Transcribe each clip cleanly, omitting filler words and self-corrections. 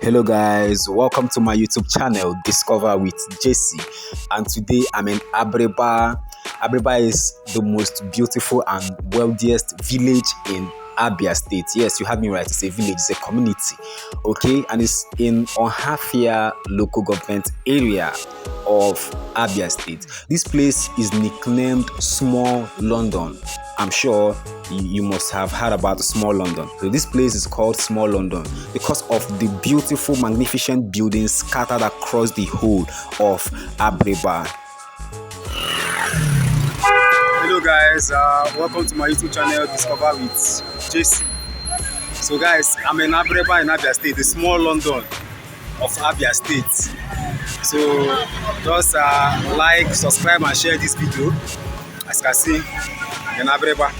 Hello guys, welcome to my YouTube channel Discover with JC, and today I'm in Abiriba. Abiriba is the most beautiful and wealthiest village in Abia state. Yes, you heard me right, it's a village, it's a community, okay, and it's in Ohafia local government area of Abia state. This place is nicknamed Small London. I'm sure you must have heard about Small London. So this place is called Small London because of the beautiful, magnificent buildings scattered across the whole of Abiriba. Hello guys, welcome to my YouTube channel Discover with JC. So guys, I'm in Abiriba in Abia State, the Small London of Abia State. So just like, subscribe and share this video. As you can see, in Abiriba.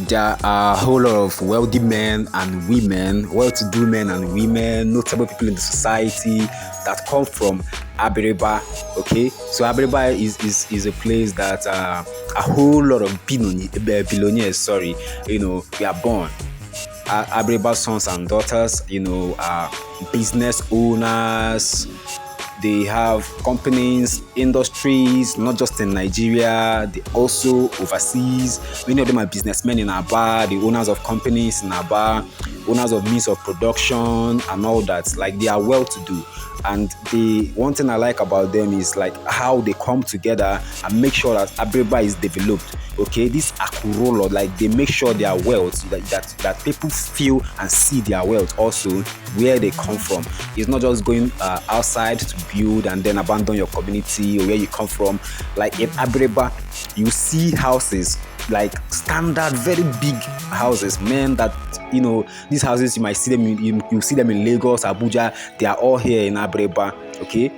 There are a whole lot of wealthy men and women, well-to-do men and women, notable people in the society that come from Abiriba. Okay, so Abiriba is a place that a whole lot of billionaires, we are born. Abiriba sons and daughters, are business owners. They have companies, industries, not just in Nigeria, they also overseas. Many of them are businessmen in Abia, the owners of companies in Abia, owners of means of production and all that. Like, they are well to do. And the one thing I like about them is like how they come together and make sure that Abiriba is developed. Okay, this Akurolo, like they make sure their wealth, that people feel and see their wealth also where they come from. It's not just going outside to build and then abandon your community or where you come from. Like in Abiriba, you see houses like standard, very big houses, man. That these houses you might see them you see them in Lagos, Abuja. They are all here in Abiriba. Okay,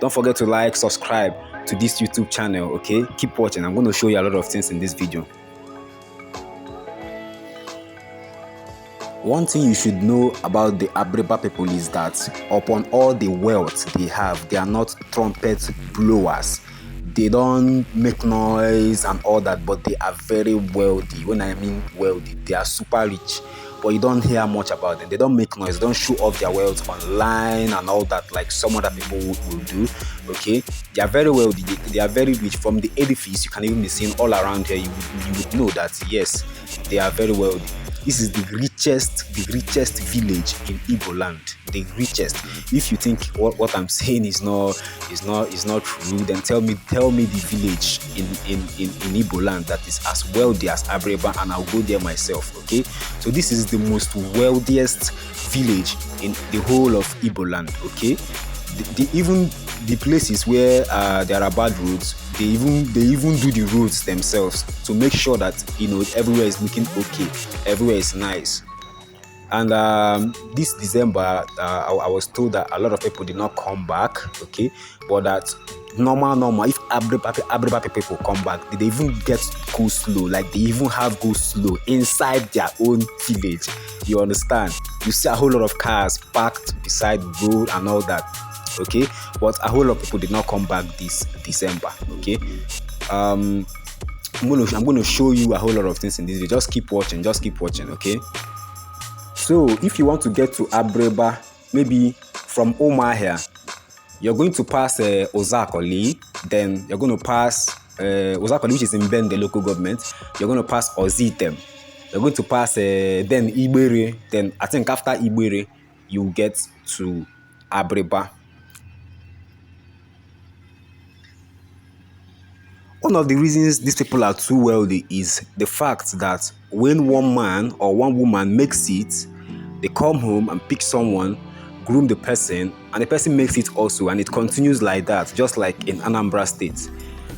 don't forget to like, subscribe to this YouTube channel. Okay, keep watching. I'm going to show you a lot of things in this video. One thing you should know about the Abiriba people is that upon all the wealth they have, they are not trumpet blowers. They don't make noise and all that, but they are very wealthy. When I mean wealthy, they are super rich, but you don't hear much about them. They don't make noise, they don't show off their wealth online and all that like some other people will do. Okay, they are very wealthy, they are very rich. From the edifice, you can even be seen all around here. You would know that yes, they are very wealthy. This is the richest village in Igbo land. The richest. If you think what I'm saying is not true, then tell me the village in Igbo land that is as wealthy as Abiriba, and I'll go there myself. Okay, so this is the most wealthiest village in the whole of Igbo land. Okay, even the places where there are bad roads, they even do the roads themselves to make sure that everywhere is looking okay, everywhere is nice. And this December, I was told that a lot of people did not come back. Okay, but that normal. If Abiriba people come back, they even get go slow. Like they even have go slow inside their own village. You understand? You see a whole lot of cars parked beside the road and all that. Okay, but a whole lot of people did not come back this December. Okay, I'm going to show you a whole lot of things in this video. Just keep watching. Okay, so if you want to get to Abiriba, maybe from Ohafia, you're going to pass Ozakoli, then you're going to pass Ozakoli, which is in Ben, the local government. You're going to pass Ozitem. You're going to pass then Ibere. Then I think after Ibere, you get to Abiriba. One of the reasons these people are too wealthy is the fact that when one man or one woman makes it, they come home and pick someone, groom the person, and the person makes it also, and it continues like that, just like in Anambra State.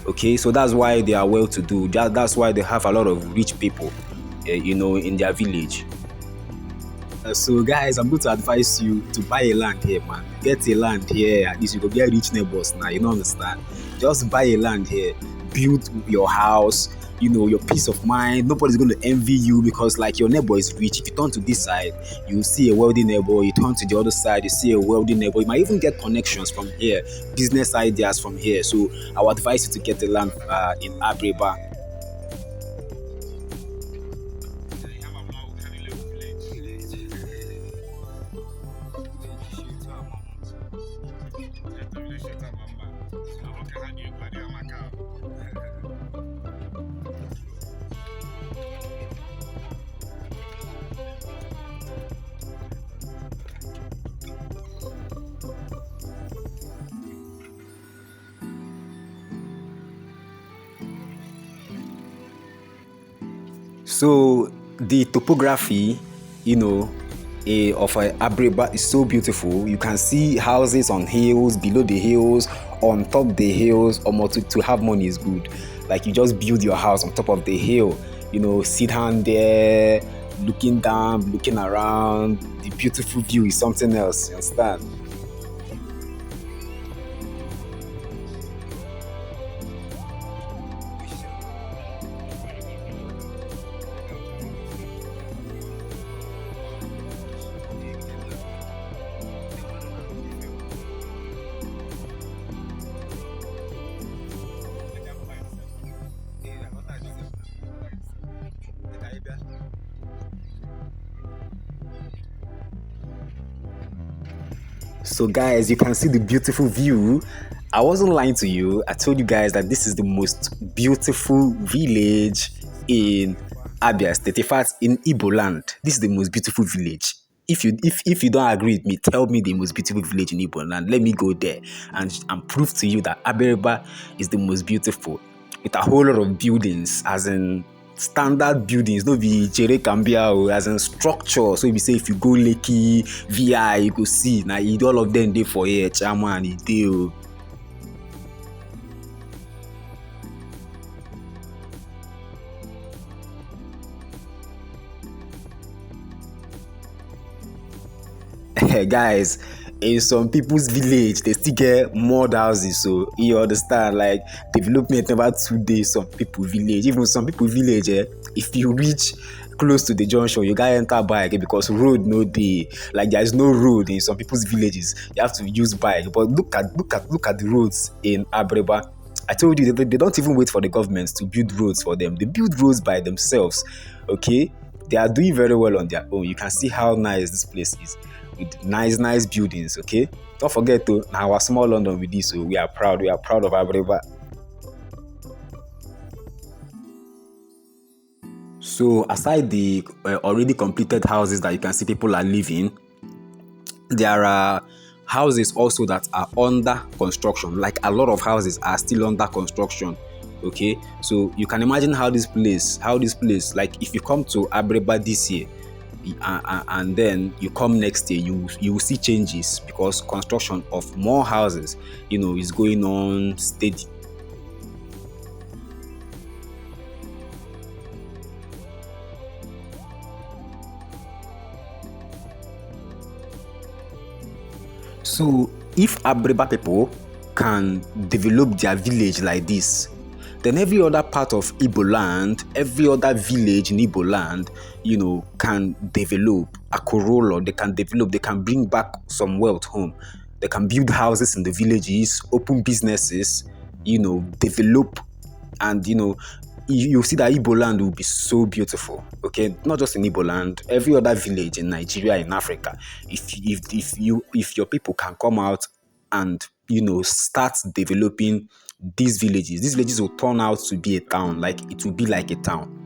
Okay, so that's why they are well-to-do. That's why they have a lot of rich people, in their village. So guys, I'm going to advise you to buy a land here, man. Get a land here. At least you go get rich neighbors now. You don't understand? Just buy a land here. Build your house. You know, your peace of mind. Nobody's going to envy you because like your neighbor is rich. If you turn to this side, you see a wealthy neighbor. You turn to the other side, you see a wealthy neighbor. You might even get connections from here, business ideas from here. So I would advise you to get a land in Abiriba. So the topography, you know, of Abiriba is so beautiful. You can see houses on hills, below the hills, on top the hills. Or to have money is good. Like you just build your house on top of the hill. You know, sit down there, looking down, looking around. The beautiful view is something else. You understand? So, guys, you can see the beautiful view. I wasn't lying to you. I told you guys that this is the most beautiful village in Abia State. In fact, in Igbo land, this is the most beautiful village. If you don't agree with me, tell me the most beautiful village in Igbo land. Let me go there and prove to you that Abiriba is the most beautiful, with a whole lot of buildings, as in standard buildings, no be Jere Cambia, as in structure. So if you say if you go Lekki, VI, you go see now all of them dey for here, chairman, e dey o. Guys, in some people's village they still get more houses, so you understand, like development never too dey some people village. Even some people village, if you reach close to the junction you gotta enter bike, because road no dey. Like there is no road in some people's villages, you have to use bike. But look at the roads in Abiriba. I told you they don't even wait for the government to build roads for them. They build roads by themselves. Okay, they are doing very well on their own. You can see how nice this place is, with nice buildings. Okay, don't forget to now our small London with this, so we are proud. We are proud of Abiriba. So aside the already completed houses that you can see people are living, there are houses also that are under construction. Like a lot of houses are still under construction. Okay, so you can imagine how this place, like if you come to Abiriba this year, and then you come next year, you will see changes, because construction of more houses, is going on steady. So if Abiriba people can develop their village like this, then every other part of Igbo land, every other village in Igbo land, can develop a Korolo. They can develop, they can bring back some wealth home. They can build houses in the villages, open businesses, develop, and you see that Igbo land will be so beautiful. Okay, not just in Igbo land, every other village in Nigeria, in Africa. If your people can come out and start developing these villages will turn out to be a town. Like it will be like a town.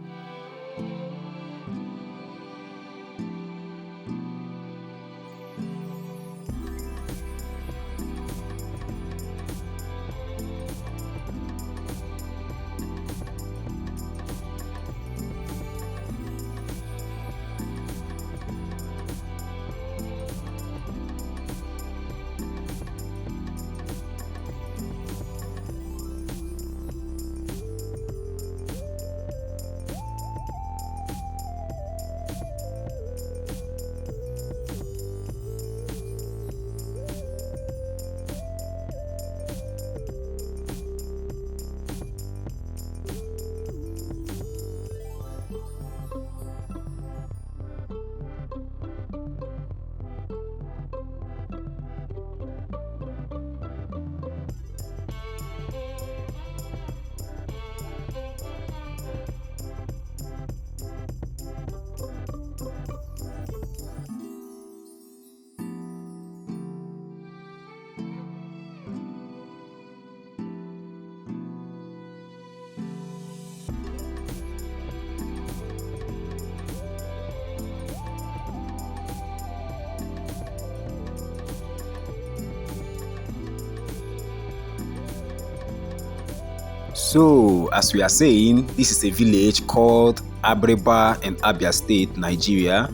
So, as we are saying, this is a village called Abiriba in Abia State, Nigeria.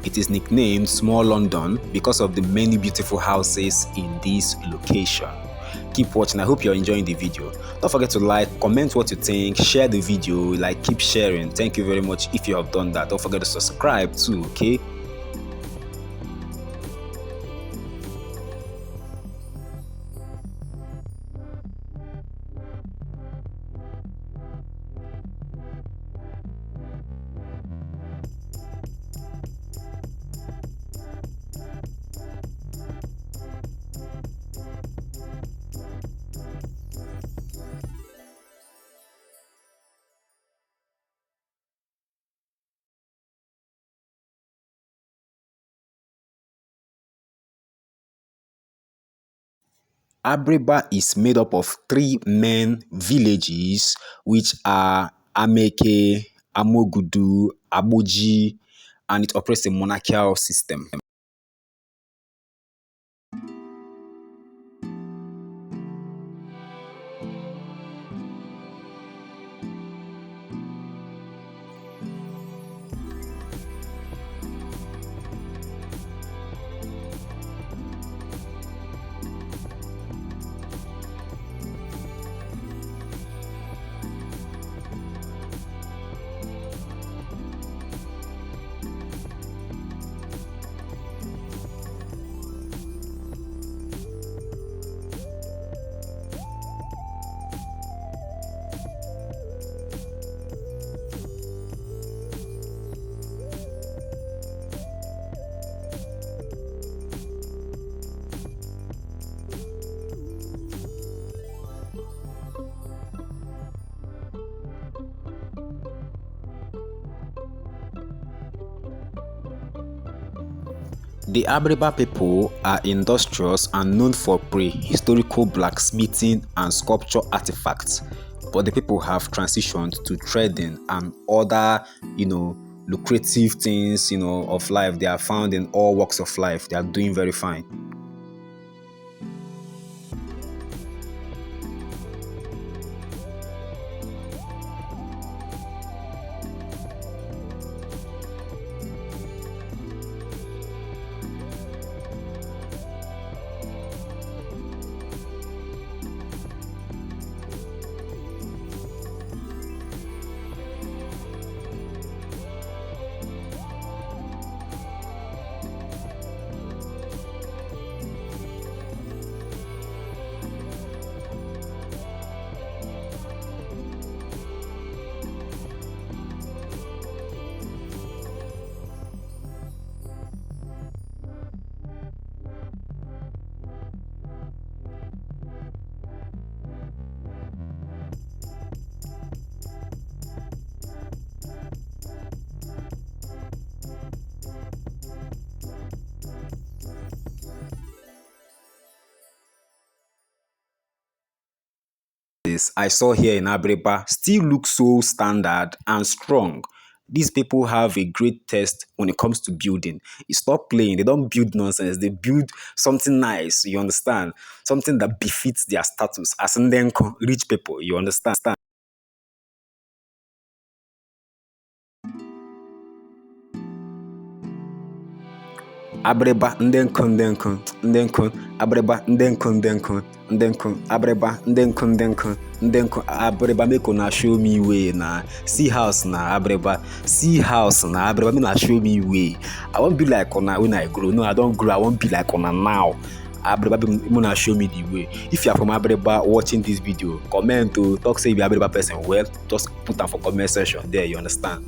It is nicknamed Small London because of the many beautiful houses in this location. Keep watching. I hope you're enjoying the video. Don't forget to like, comment what you think, share the video, like keep sharing. Thank you very much if you have done that. Don't forget to subscribe too, okay? Abiriba is made up of three main villages, which are Ameke, Amogudu, Aboji, and it operates a monarchical system. The Abiriba people are industrious and known for prehistorical blacksmithing and sculpture artifacts, but the people have transitioned to trading and other, lucrative things, of life. They are found in all walks of life. They are doing very fine. I saw here in Abiriba still look so standard and strong. These people have a great taste when it comes to building. You stop playing, they don't build nonsense, they build something nice, you understand? Something that befits their status as in then rich people, you understand? Abiriba ndenkun Abiriba ndenkun Abiriba ndenkun Abiriba make una show me way na see house na Abiriba see house na Abiriba make una show me way. I wan be like una when I grow. No, I don grow. I wan be like una now. Abiriba make una show me the way. If you are from Abiriba watching this video, comment to talk say you be Abiriba person. Well, just put am for comment section there. You understand?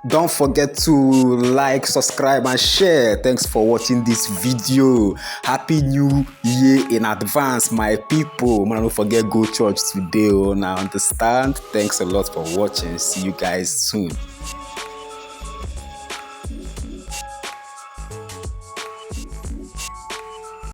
Don't forget to like, subscribe, and share. Thanks for watching this video. Happy New Year in advance, my people. Man, don't forget go church today. Now understand. Thanks a lot for watching. See you guys soon.